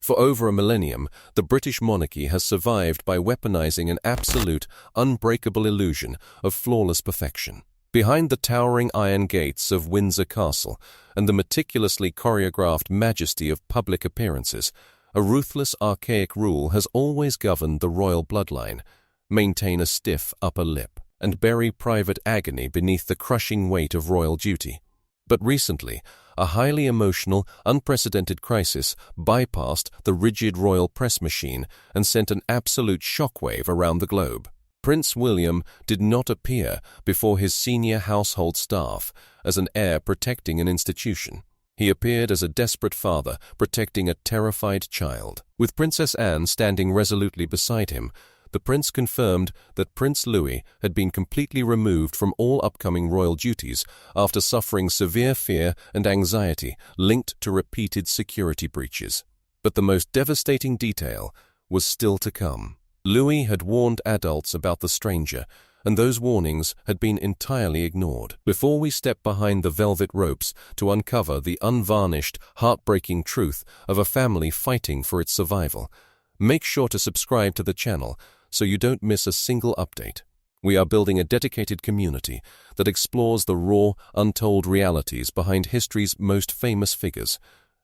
For over a millennium, the British monarchy has survived by weaponizing an absolute, unbreakable illusion of flawless perfection. Behind the towering iron gates of Windsor Castle and the meticulously choreographed majesty of public appearances, a ruthless, archaic rule has always governed the royal bloodline: maintain a stiff upper lip and bury private agony beneath the crushing weight of royal duty. But recently, a highly emotional, unprecedented crisis bypassed the rigid royal press machine and sent an absolute shockwave around the globe. Prince William did not appear before his senior household staff as an heir protecting an institution. He appeared as a desperate father protecting a terrified child. With Princess Anne standing resolutely beside him, the prince confirmed that Prince Louis had been completely removed from all upcoming royal duties after suffering severe fear and anxiety linked to repeated security breaches. But the most devastating detail was still to come. Louis had warned adults about the stranger, and those warnings had been entirely ignored. Before we step behind the velvet ropes to uncover the unvarnished, heartbreaking truth of a family fighting for its survival, make sure to subscribe to the channel so you don't miss a single update. We are building a dedicated community that explores the raw, untold realities behind history's most famous figures,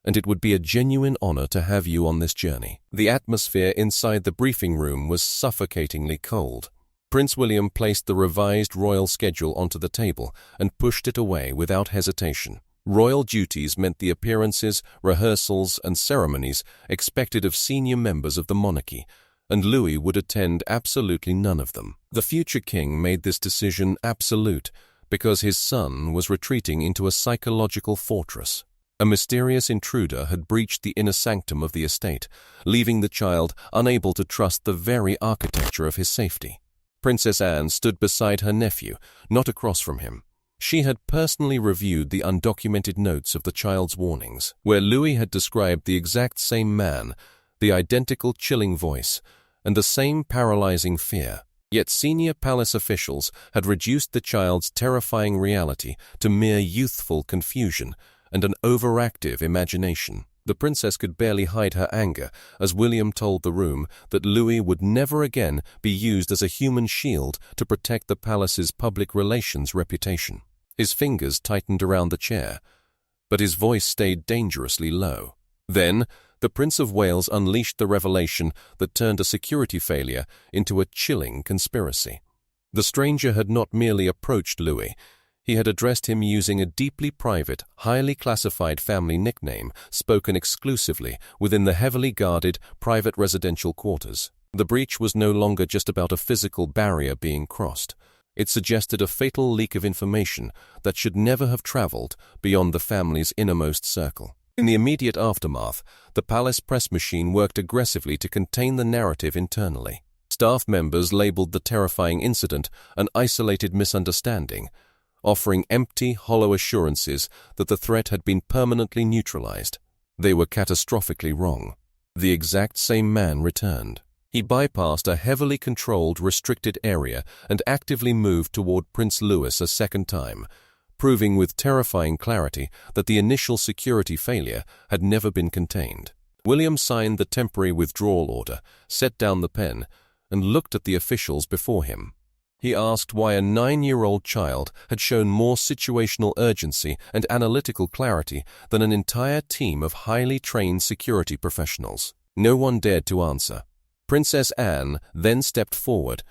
and it would be a genuine honor to have you on this journey. The atmosphere inside the briefing room was suffocatingly cold. Prince William placed the revised royal schedule onto the table and pushed it away without hesitation. Royal duties meant the appearances, rehearsals, and ceremonies expected of senior members of the monarchy, and Louis would attend absolutely none of them. The future king made this decision absolute because his son was retreating into a psychological fortress. A mysterious intruder had breached the inner sanctum of the estate, leaving the child unable to trust the very architecture of his safety. Princess Anne stood beside her nephew, not across from him. She had personally reviewed the undocumented notes of the child's warnings, where Louis had described the exact same man, the identical chilling voice, and the same paralyzing fear. Yet senior palace officials had reduced the child's terrifying reality to mere youthful confusion and an overactive imagination. The princess could barely hide her anger as William told the room that Louis would never again be used as a human shield to protect the palace's public relations reputation. His fingers tightened around the chair, but his voice stayed dangerously low. Then, the Prince of Wales unleashed the revelation that turned a security failure into a chilling conspiracy. The stranger had not merely approached Louis. He had addressed him using a deeply private, highly classified family nickname spoken exclusively within the heavily guarded, private residential quarters. The breach was no longer just about a physical barrier being crossed. It suggested a fatal leak of information that should never have traveled beyond the family's innermost circle. In the immediate aftermath, the palace press machine worked aggressively to contain the narrative internally. Staff members labeled the terrifying incident an isolated misunderstanding, offering empty, hollow assurances that the threat had been permanently neutralized. They were catastrophically wrong. The exact same man returned. He bypassed a heavily controlled, restricted area and actively moved toward Prince Louis a second time, proving with terrifying clarity that the initial security failure had never been contained. William signed the temporary withdrawal order, set down the pen, and looked at the officials before him. He asked why a 9-year-old child had shown more situational urgency and analytical clarity than an entire team of highly trained security professionals. No one dared to answer. Princess Anne then stepped forward,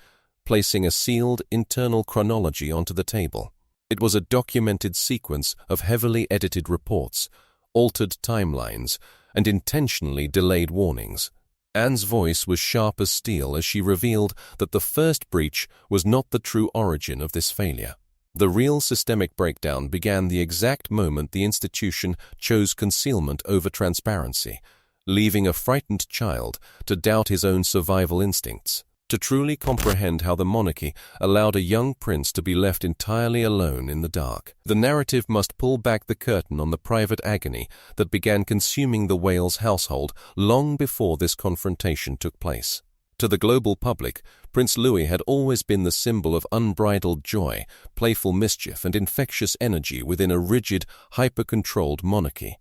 placing a sealed internal chronology onto the table. It was a documented sequence of heavily edited reports, altered timelines, and intentionally delayed warnings. Anne's voice was sharp as steel as she revealed that the first breach was not the true origin of this failure. The real systemic breakdown began the exact moment the institution chose concealment over transparency, leaving a frightened child to doubt his own survival instincts. To truly comprehend how the monarchy allowed a young prince to be left entirely alone in the dark, the narrative must pull back the curtain on the private agony that began consuming the Wales household long before this confrontation took place. To the global public, Prince Louis had always been the symbol of unbridled joy, playful mischief, and infectious energy within a rigid, hyper-controlled monarchy.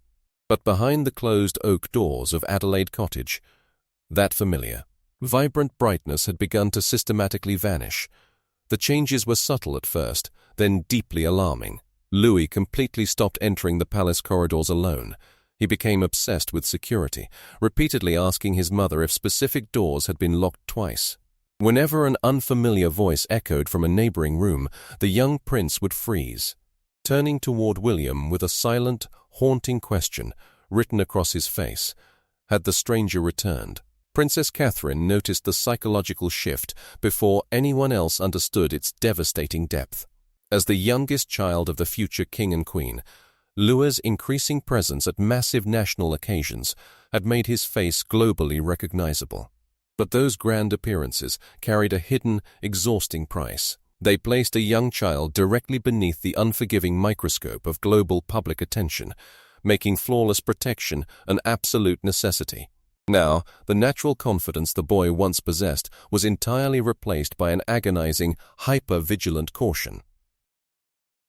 But behind the closed oak doors of Adelaide Cottage, that familiar, vibrant brightness had begun to systematically vanish. The changes were subtle at first, then deeply alarming. Louis completely stopped entering the palace corridors alone. He became obsessed with security, repeatedly asking his mother if specific doors had been locked twice. Whenever an unfamiliar voice echoed from a neighboring room, the young prince would freeze, turning toward William with a silent, haunting question written across his face. Had the stranger returned? Princess Catherine noticed the psychological shift before anyone else understood its devastating depth. As the youngest child of the future king and queen, Louis's increasing presence at massive national occasions had made his face globally recognizable. But those grand appearances carried a hidden, exhausting price. They placed a young child directly beneath the unforgiving microscope of global public attention, making flawless protection an absolute necessity. Now, the natural confidence the boy once possessed was entirely replaced by an agonizing, hyper-vigilant caution.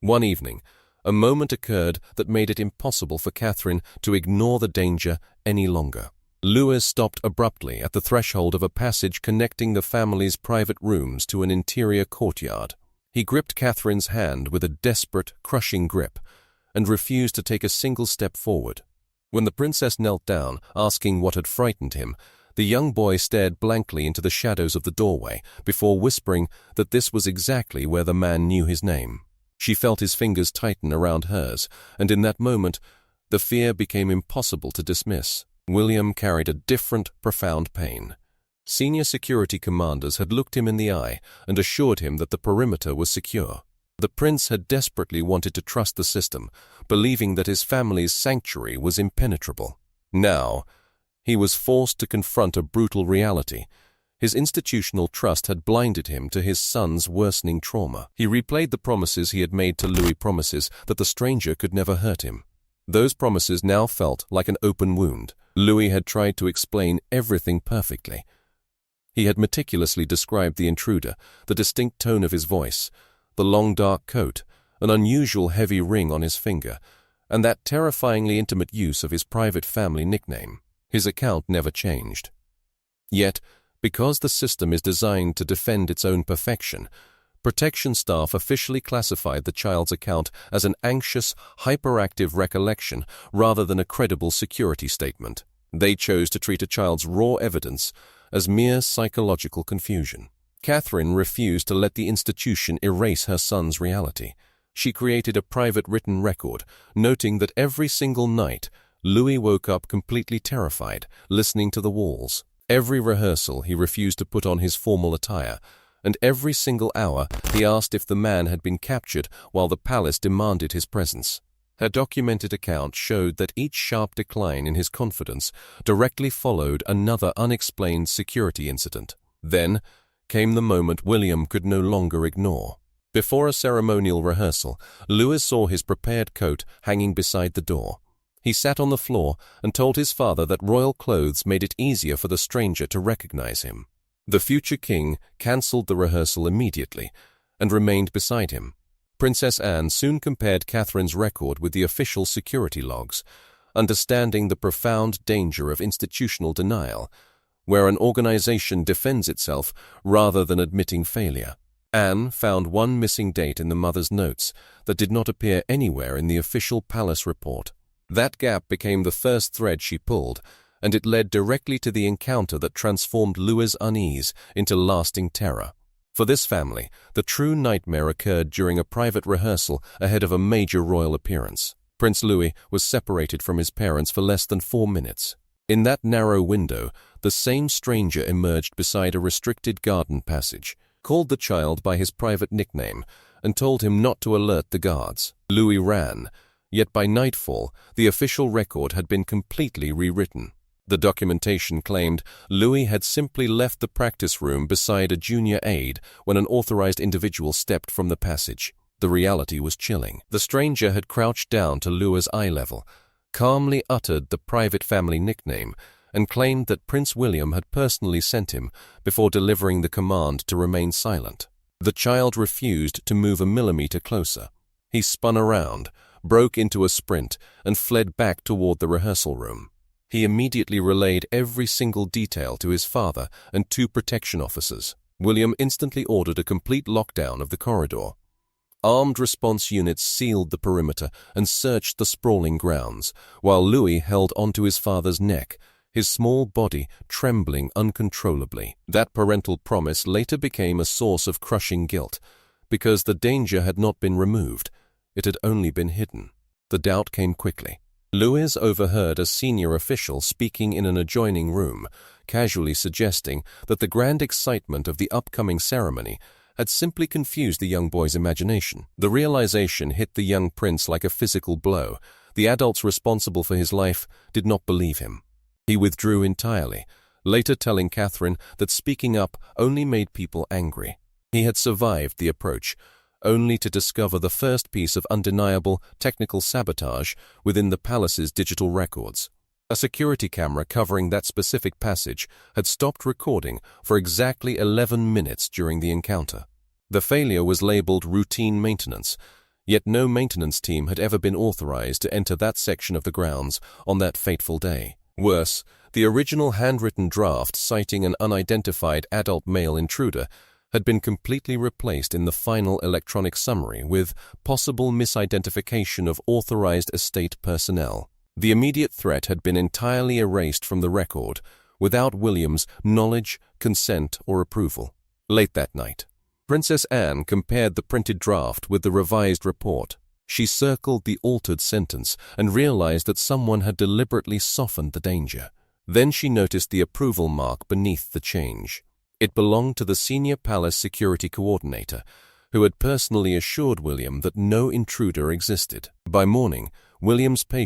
One evening, a moment occurred that made it impossible for Catherine to ignore the danger any longer. Louis stopped abruptly at the threshold of a passage connecting the family's private rooms to an interior courtyard. He gripped Catherine's hand with a desperate, crushing grip, and refused to take a single step forward. When the princess knelt down, asking what had frightened him, the young boy stared blankly into the shadows of the doorway before whispering that this was exactly where the man knew his name. She felt his fingers tighten around hers, and in that moment, the fear became impossible to dismiss. William carried a different, profound pain. Senior security commanders had looked him in the eye and assured him that the perimeter was secure. The prince had desperately wanted to trust the system, believing that his family's sanctuary was impenetrable. Now, he was forced to confront a brutal reality. His institutional trust had blinded him to his son's worsening trauma. He replayed the promises he had made to Louis, promises that the stranger could never hurt him. Those promises now felt like an open wound. Louis had tried to explain everything perfectly. He had meticulously described the intruder, the distinct tone of his voice, the long dark coat, an unusual heavy ring on his finger, and that terrifyingly intimate use of his private family nickname. His account never changed. Yet, because the system is designed to defend its own perfection, protection staff officially classified the child's account as an anxious, hyperactive recollection rather than a credible security statement. They chose to treat a child's raw evidence as mere psychological confusion. Catherine refused to let the institution erase her son's reality. She created a private written record, noting that every single night, Louis woke up completely terrified, listening to the walls. Every rehearsal, he refused to put on his formal attire, and every single hour he asked if the man had been captured while the palace demanded his presence. Her documented account showed that each sharp decline in his confidence directly followed another unexplained security incident. Then came the moment William could no longer ignore. Before a ceremonial rehearsal, Louis saw his prepared coat hanging beside the door. He sat on the floor and told his father that royal clothes made it easier for the stranger to recognize him. The future king cancelled the rehearsal immediately and remained beside him. Princess Anne soon compared Catherine's record with the official security logs, understanding the profound danger of institutional denial, where an organization defends itself rather than admitting failure. Anne found one missing date in the mother's notes that did not appear anywhere in the official palace report. That gap became the first thread she pulled, and it led directly to the encounter that transformed Louis's unease into lasting terror. For this family, the true nightmare occurred during a private rehearsal ahead of a major royal appearance. Prince Louis was separated from his parents for less than 4 minutes. In that narrow window, the same stranger emerged beside a restricted garden passage, called the child by his private nickname, and told him not to alert the guards. Louis ran, yet by nightfall, the official record had been completely rewritten. The documentation claimed Louis had simply left the practice room beside a junior aide when an authorized individual stepped from the passage. The reality was chilling. The stranger had crouched down to Louis's eye level, calmly uttered the private family nickname, and claimed that Prince William had personally sent him before delivering the command to remain silent. The child refused to move a millimeter closer. He spun around, broke into a sprint, and fled back toward the rehearsal room. He immediately relayed every single detail to his father and 2 protection officers. William instantly ordered a complete lockdown of the corridor. Armed response units sealed the perimeter and searched the sprawling grounds, while Louis held onto his father's neck, his small body trembling uncontrollably. That parental promise later became a source of crushing guilt, because the danger had not been removed, it had only been hidden. The doubt came quickly. Louis overheard a senior official speaking in an adjoining room, casually suggesting that the grand excitement of the upcoming ceremony had simply confused the young boy's imagination. The realization hit the young prince like a physical blow. The adults responsible for his life did not believe him. He withdrew entirely, later telling Catherine that speaking up only made people angry. He had survived the approach, only to discover the first piece of undeniable technical sabotage within the palace's digital records. A security camera covering that specific passage had stopped recording for exactly 11 minutes during the encounter. The failure was labeled routine maintenance, yet no maintenance team had ever been authorized to enter that section of the grounds on that fateful day. Worse, the original handwritten draft citing an unidentified adult male intruder had been completely replaced in the final electronic summary with possible misidentification of authorized estate personnel. The immediate threat had been entirely erased from the record, without William's knowledge, consent, or approval. Late that night, Princess Anne compared the printed draft with the revised report. She circled the altered sentence and realized that someone had deliberately softened the danger. Then she noticed the approval mark beneath the change. It belonged to the senior palace security coordinator, who had personally assured William that no intruder existed. By morning, William's patience